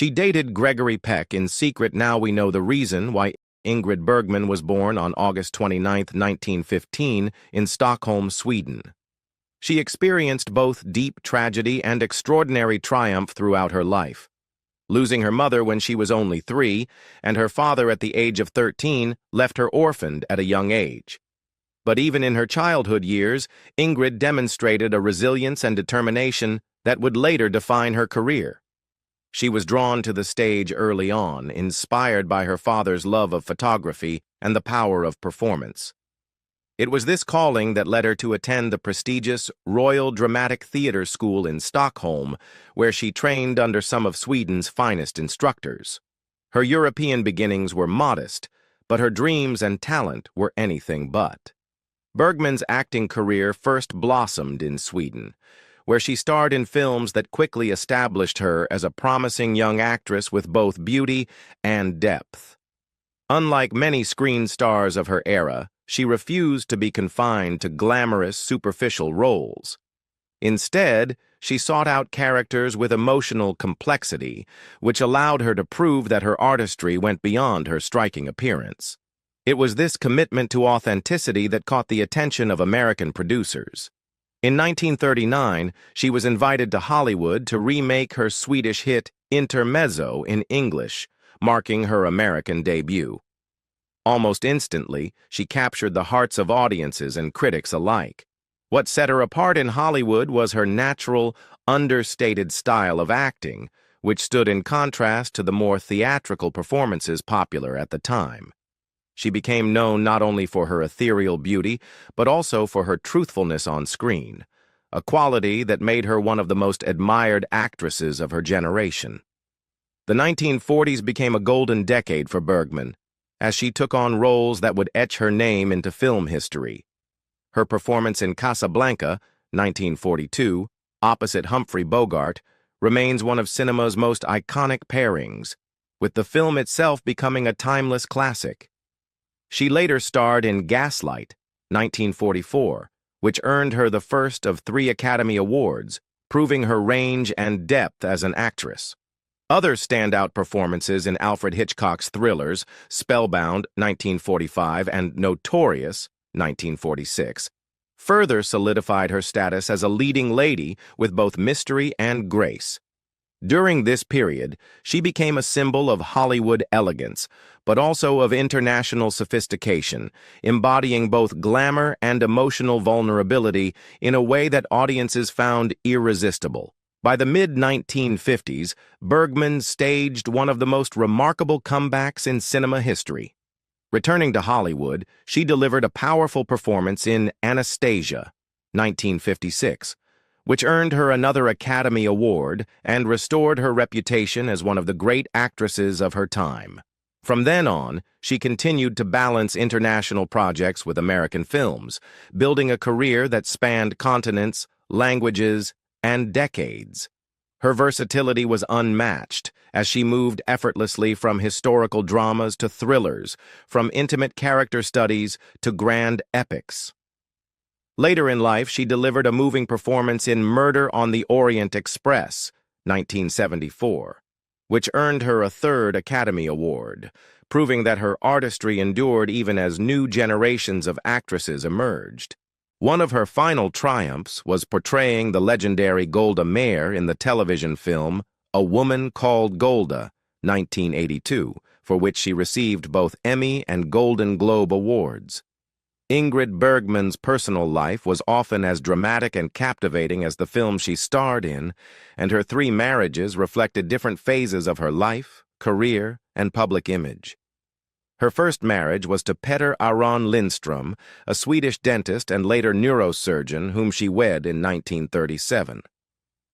She dated Gregory Peck in secret. Now we know the reason why. Ingrid Bergman was born on August 29, 1915, in Stockholm, Sweden. She experienced both deep tragedy and extraordinary triumph throughout her life. Losing her mother when she was only 3, and her father at the age of 13 left her orphaned at a young age. But even in her childhood years, Ingrid demonstrated a resilience and determination that would later define her career. She was drawn to the stage early on, inspired by her father's love of photography and the power of performance. It was this calling that led her to attend the prestigious Royal Dramatic Theatre School in Stockholm, where she trained under some of Sweden's finest instructors. Her European beginnings were modest, but her dreams and talent were anything but. Bergman's acting career first blossomed in Sweden, where she starred in films that quickly established her as a promising young actress with both beauty and depth. Unlike many screen stars of her era, she refused to be confined to glamorous, superficial roles. Instead, she sought out characters with emotional complexity, which allowed her to prove that her artistry went beyond her striking appearance. It was this commitment to authenticity that caught the attention of American producers. In 1939, she was invited to Hollywood to remake her Swedish hit Intermezzo in English, marking her American debut. Almost instantly, she captured the hearts of audiences and critics alike. What set her apart in Hollywood was her natural, understated style of acting, which stood in contrast to the more theatrical performances popular at the time. She became known not only for her ethereal beauty, but also for her truthfulness on screen, a quality that made her one of the most admired actresses of her generation. The 1940s became a golden decade for Bergman, as she took on roles that would etch her name into film history. Her performance in Casablanca, 1942, opposite Humphrey Bogart, remains one of cinema's most iconic pairings, with the film itself becoming a timeless classic. She later starred in Gaslight, 1944, which earned her the first of 3 Academy Awards, proving her range and depth as an actress. Other standout performances in Alfred Hitchcock's thrillers, Spellbound, 1945, and Notorious, 1946, further solidified her status as a leading lady with both mystery and grace. During this period, she became a symbol of Hollywood elegance, but also of international sophistication, embodying both glamour and emotional vulnerability in a way that audiences found irresistible. By the mid-1950s, Bergman staged one of the most remarkable comebacks in cinema history. Returning to Hollywood, she delivered a powerful performance in Anastasia, 1956, which earned her another Academy Award and restored her reputation as one of the great actresses of her time. From then on, she continued to balance international projects with American films, building a career that spanned continents, languages, and decades. Her versatility was unmatched, as she moved effortlessly from historical dramas to thrillers, from intimate character studies to grand epics. Later in life, she delivered a moving performance in Murder on the Orient Express, 1974, which earned her a 3rd Academy Award, proving that her artistry endured even as new generations of actresses emerged. One of her final triumphs was portraying the legendary Golda Meir in the television film A Woman Called Golda, 1982, for which she received both Emmy and Golden Globe Awards. Ingrid Bergman's personal life was often as dramatic and captivating as the film she starred in, and her 3 marriages reflected different phases of her life, career, and public image. Her first marriage was to Petter Aron Lindström, a Swedish dentist and later neurosurgeon whom she wed in 1937.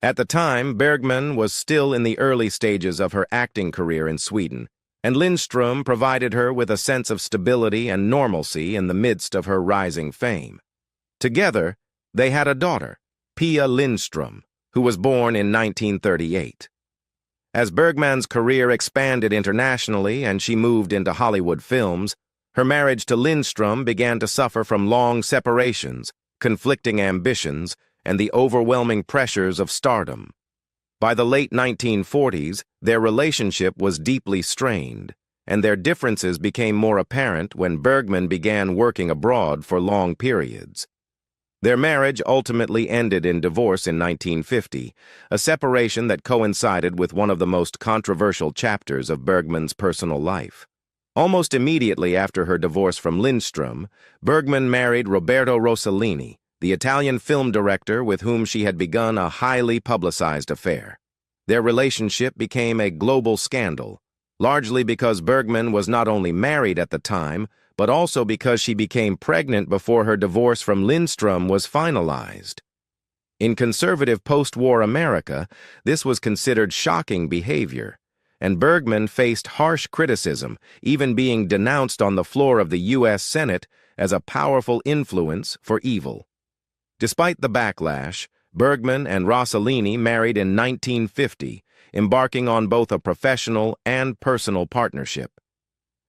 At the time, Bergman was still in the early stages of her acting career in Sweden, and Lindström provided her with a sense of stability and normalcy in the midst of her rising fame. Together, they had a daughter, Pia Lindström, who was born in 1938. As Bergman's career expanded internationally and she moved into Hollywood films, her marriage to Lindström began to suffer from long separations, conflicting ambitions, and the overwhelming pressures of stardom. By the late 1940s, their relationship was deeply strained, and their differences became more apparent when Bergman began working abroad for long periods. Their marriage ultimately ended in divorce in 1950, a separation that coincided with one of the most controversial chapters of Bergman's personal life. Almost immediately after her divorce from Lindström, Bergman married Roberto Rossellini, the Italian film director with whom she had begun a highly publicized affair. Their relationship became a global scandal, largely because Bergman was not only married at the time, but also because she became pregnant before her divorce from Lindström was finalized. In conservative post-war America, this was considered shocking behavior, and Bergman faced harsh criticism, even being denounced on the floor of the U.S. Senate as a powerful influence for evil. Despite the backlash, Bergman and Rossellini married in 1950, embarking on both a professional and personal partnership.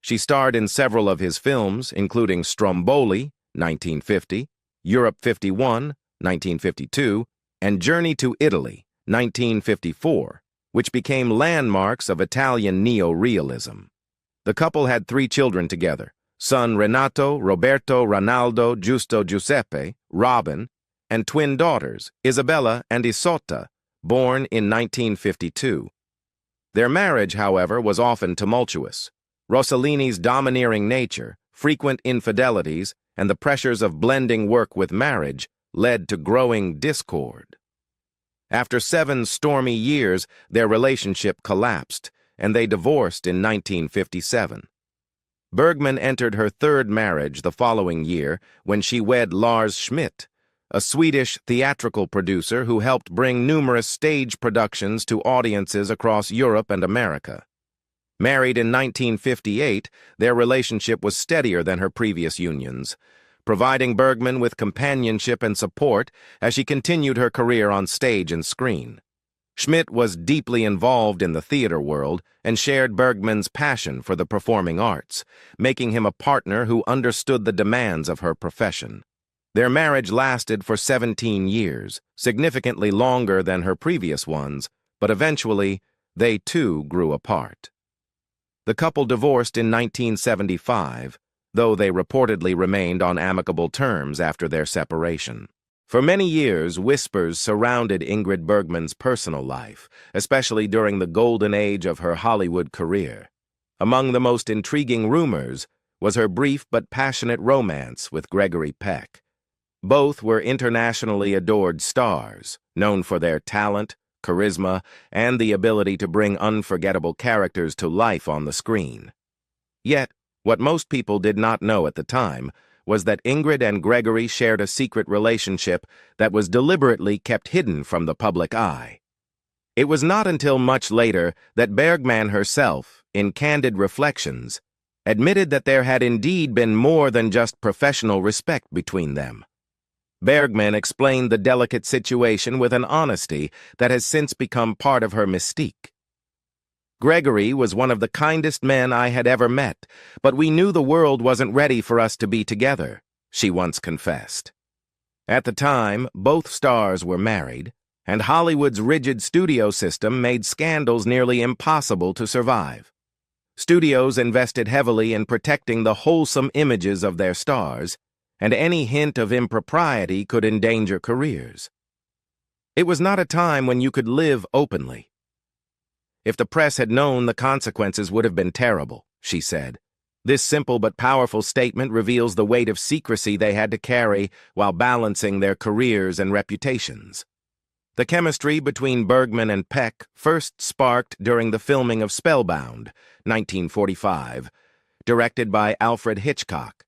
She starred in several of his films, including Stromboli, 1950, Europe 51, 1952, and Journey to Italy, 1954, which became landmarks of Italian neo-realism. The couple had 3 children together, son Renato, Roberto, Ronaldo, Giusto Giuseppe, Robin, and twin daughters, Isabella and Isotta, born in 1952. Their marriage, however, was often tumultuous. Rossellini's domineering nature, frequent infidelities, and the pressures of blending work with marriage led to growing discord. After 7 stormy years, their relationship collapsed, and they divorced in 1957. Bergman entered her 3rd marriage the following year when she wed Lars Schmidt, a Swedish theatrical producer who helped bring numerous stage productions to audiences across Europe and America. Married in 1958, their relationship was steadier than her previous unions, providing Bergman with companionship and support as she continued her career on stage and screen. Schmidt was deeply involved in the theater world and shared Bergman's passion for the performing arts, making him a partner who understood the demands of her profession. Their marriage lasted for 17 years, significantly longer than her previous ones, but eventually, they too grew apart. The couple divorced in 1975, though they reportedly remained on amicable terms after their separation. For many years, whispers surrounded Ingrid Bergman's personal life, especially during the golden age of her Hollywood career. Among the most intriguing rumors was her brief but passionate romance with Gregory Peck. Both were internationally adored stars, known for their talent, charisma, and the ability to bring unforgettable characters to life on the screen. Yet, what most people did not know at the time was that Ingrid and Gregory shared a secret relationship that was deliberately kept hidden from the public eye. It was not until much later that Bergman herself, in candid reflections, admitted that there had indeed been more than just professional respect between them. Bergman explained the delicate situation with an honesty that has since become part of her mystique. Gregory was one of the kindest men I had ever met, but we knew the world wasn't ready for us to be together, she once confessed. At the time, both stars were married, and Hollywood's rigid studio system made scandals nearly impossible to survive. Studios invested heavily in protecting the wholesome images of their stars, and any hint of impropriety could endanger careers. It was not a time when you could live openly. If the press had known, the consequences would have been terrible, she said. This simple but powerful statement reveals the weight of secrecy they had to carry while balancing their careers and reputations. The chemistry between Bergman and Peck first sparked during the filming of Spellbound, 1945, directed by Alfred Hitchcock.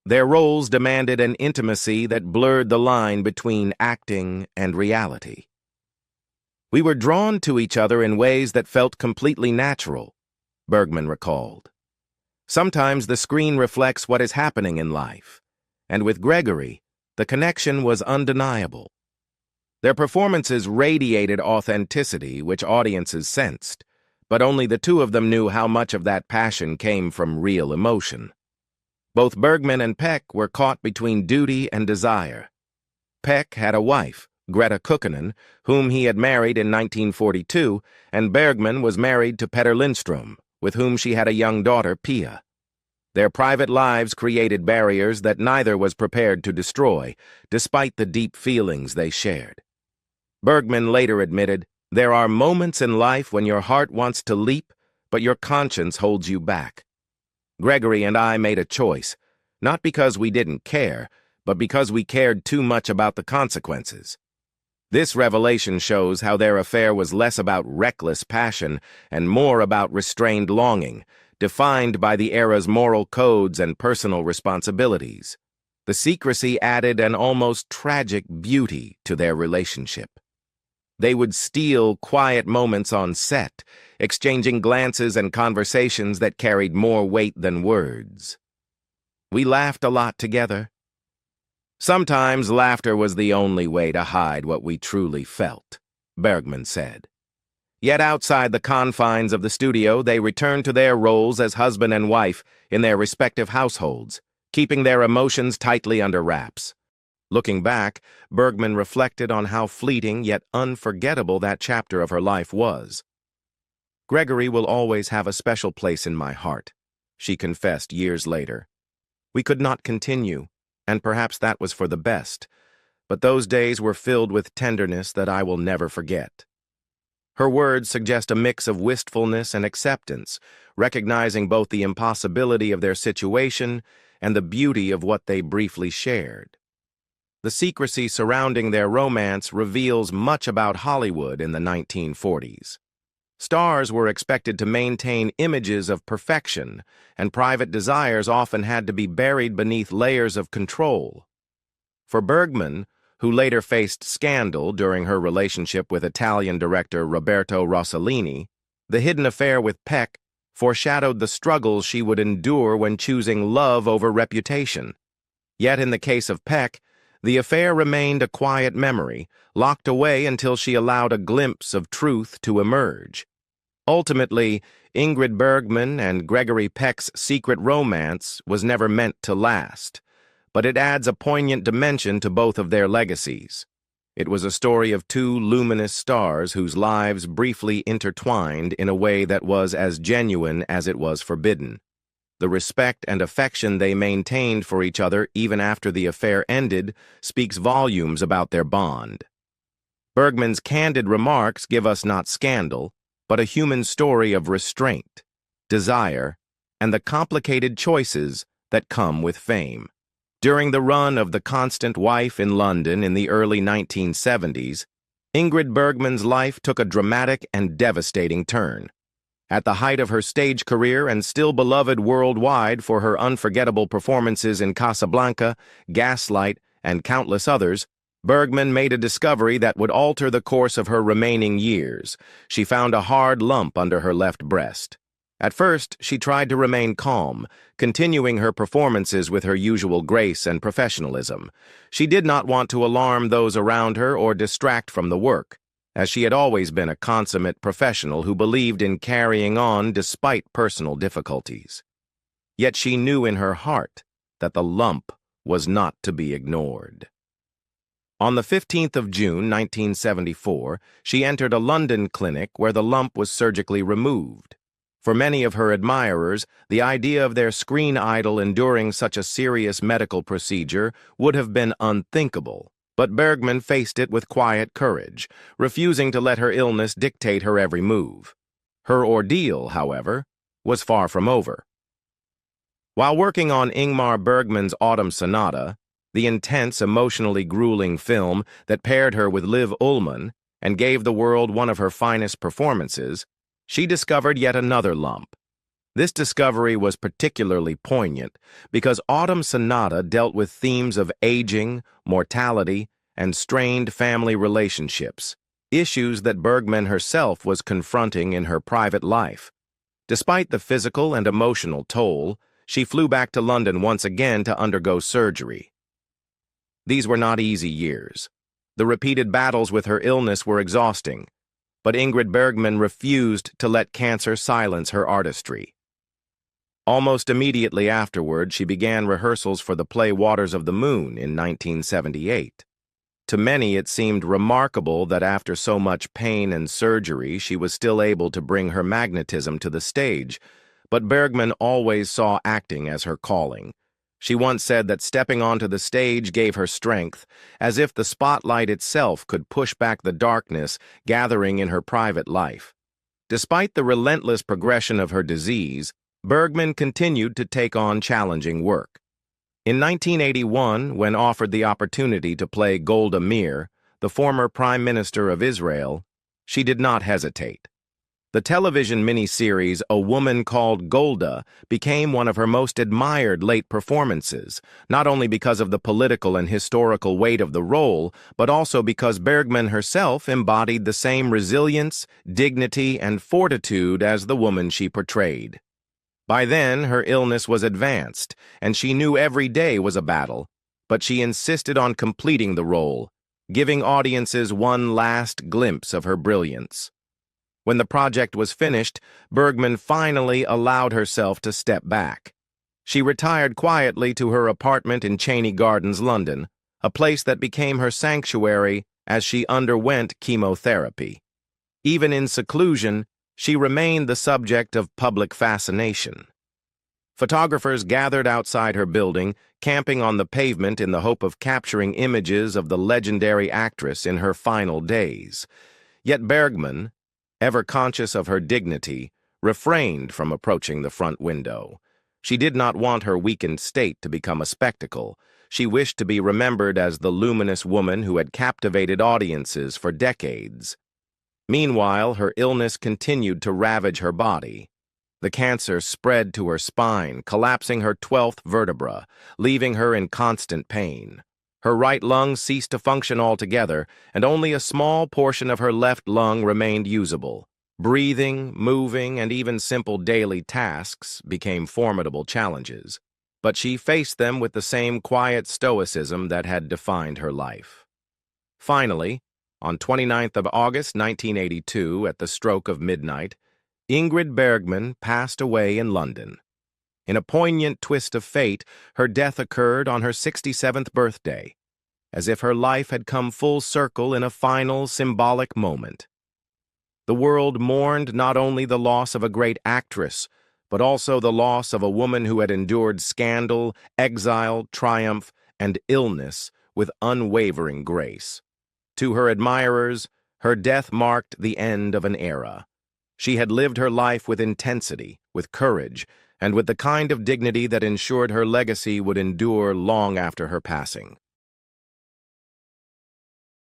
Their roles demanded an intimacy that blurred the line between acting and reality. We were drawn to each other in ways that felt completely natural, Bergman recalled. Sometimes the screen reflects what is happening in life, and with Gregory, the connection was undeniable. Their performances radiated authenticity, which audiences sensed, but only the two of them knew how much of that passion came from real emotion. Both Bergman and Peck were caught between duty and desire. Peck had a wife, Greta Kukkonen, whom he had married in 1942, and Bergman was married to Petter Lindström, with whom she had a young daughter, Pia. Their private lives created barriers that neither was prepared to destroy, despite the deep feelings they shared. Bergman later admitted, "There are moments in life when your heart wants to leap, but your conscience holds you back. Gregory and I made a choice, not because we didn't care, but because we cared too much about the consequences." This revelation shows how their affair was less about reckless passion and more about restrained longing, defined by the era's moral codes and personal responsibilities. The secrecy added an almost tragic beauty to their relationship. They would steal quiet moments on set, exchanging glances and conversations that carried more weight than words. "We laughed a lot together. Sometimes laughter was the only way to hide what we truly felt," Bergman said. Yet outside the confines of the studio, they returned to their roles as husband and wife in their respective households, keeping their emotions tightly under wraps. Looking back, Bergman reflected on how fleeting yet unforgettable that chapter of her life was. "Gregory will always have a special place in my heart," she confessed years later. "We could not continue, and perhaps that was for the best, but those days were filled with tenderness that I will never forget." Her words suggest a mix of wistfulness and acceptance, recognizing both the impossibility of their situation and the beauty of what they briefly shared. The secrecy surrounding their romance reveals much about Hollywood in the 1940s. Stars were expected to maintain images of perfection, and private desires often had to be buried beneath layers of control. For Bergman, who later faced scandal during her relationship with Italian director Roberto Rossellini, the hidden affair with Peck foreshadowed the struggles she would endure when choosing love over reputation. Yet in the case of Peck, the affair remained a quiet memory, locked away until she allowed a glimpse of truth to emerge. Ultimately, Ingrid Bergman and Gregory Peck's secret romance was never meant to last, but it adds a poignant dimension to both of their legacies. It was a story of two luminous stars whose lives briefly intertwined in a way that was as genuine as it was forbidden. The respect and affection they maintained for each other even after the affair ended speaks volumes about their bond. Bergman's candid remarks give us not scandal, but a human story of restraint, desire, and the complicated choices that come with fame. During the run of The Constant Wife in London in the early 1970s, Ingrid Bergman's life took a dramatic and devastating turn. At the height of her stage career and still beloved worldwide for her unforgettable performances in Casablanca, Gaslight, and countless others, Bergman made a discovery that would alter the course of her remaining years. She found a hard lump under her left breast. At first, she tried to remain calm, continuing her performances with her usual grace and professionalism. She did not want to alarm those around her or distract from the work, as she had always been a consummate professional who believed in carrying on despite personal difficulties. Yet she knew in her heart that the lump was not to be ignored. On the 15th of June, 1974, she entered a London clinic where the lump was surgically removed. For many of her admirers, the idea of their screen idol enduring such a serious medical procedure would have been unthinkable, but Bergman faced it with quiet courage, refusing to let her illness dictate her every move. Her ordeal, however, was far from over. While working on Ingmar Bergman's Autumn Sonata, the intense, emotionally grueling film that paired her with Liv Ullmann and gave the world one of her finest performances, she discovered yet another lump. This discovery was particularly poignant because Autumn Sonata dealt with themes of aging, mortality, and strained family relationships, issues that Bergman herself was confronting in her private life. Despite the physical and emotional toll, she flew back to London once again to undergo surgery. These were not easy years. The repeated battles with her illness were exhausting, but Ingrid Bergman refused to let cancer silence her artistry. Almost immediately afterward, she began rehearsals for the play Waters of the Moon in 1978. To many, it seemed remarkable that after so much pain and surgery, she was still able to bring her magnetism to the stage, but Bergman always saw acting as her calling. She once said that stepping onto the stage gave her strength, as if the spotlight itself could push back the darkness gathering in her private life. Despite the relentless progression of her disease, Bergman continued to take on challenging work. In 1981, when offered the opportunity to play Golda Meir, the former Prime Minister of Israel, she did not hesitate. The television miniseries A Woman Called Golda became one of her most admired late performances, not only because of the political and historical weight of the role, but also because Bergman herself embodied the same resilience, dignity, and fortitude as the woman she portrayed. By then, her illness was advanced, and she knew every day was a battle, but she insisted on completing the role, giving audiences one last glimpse of her brilliance. When the project was finished, Bergman finally allowed herself to step back. She retired quietly to her apartment in Cheney Gardens, London, a place that became her sanctuary as she underwent chemotherapy. Even in seclusion, she remained the subject of public fascination. Photographers gathered outside her building, camping on the pavement in the hope of capturing images of the legendary actress in her final days. Yet Bergman, ever conscious of her dignity, refrained from approaching the front window. She did not want her weakened state to become a spectacle. She wished to be remembered as the luminous woman who had captivated audiences for decades. Meanwhile, her illness continued to ravage her body. The cancer spread to her spine, collapsing her 12th vertebra, leaving her in constant pain. Her right lung ceased to function altogether, and only a small portion of her left lung remained usable. Breathing, moving, and even simple daily tasks became formidable challenges, but she faced them with the same quiet stoicism that had defined her life. Finally, on 29th of August 1982, at the stroke of midnight, Ingrid Bergman passed away in London. In a poignant twist of fate, her death occurred on her 67th birthday, as if her life had come full circle in a final, symbolic moment. The world mourned not only the loss of a great actress, but also the loss of a woman who had endured scandal, exile, triumph, and illness with unwavering grace. To her admirers, her death marked the end of an era. She had lived her life with intensity, with courage, and with the kind of dignity that ensured her legacy would endure long after her passing.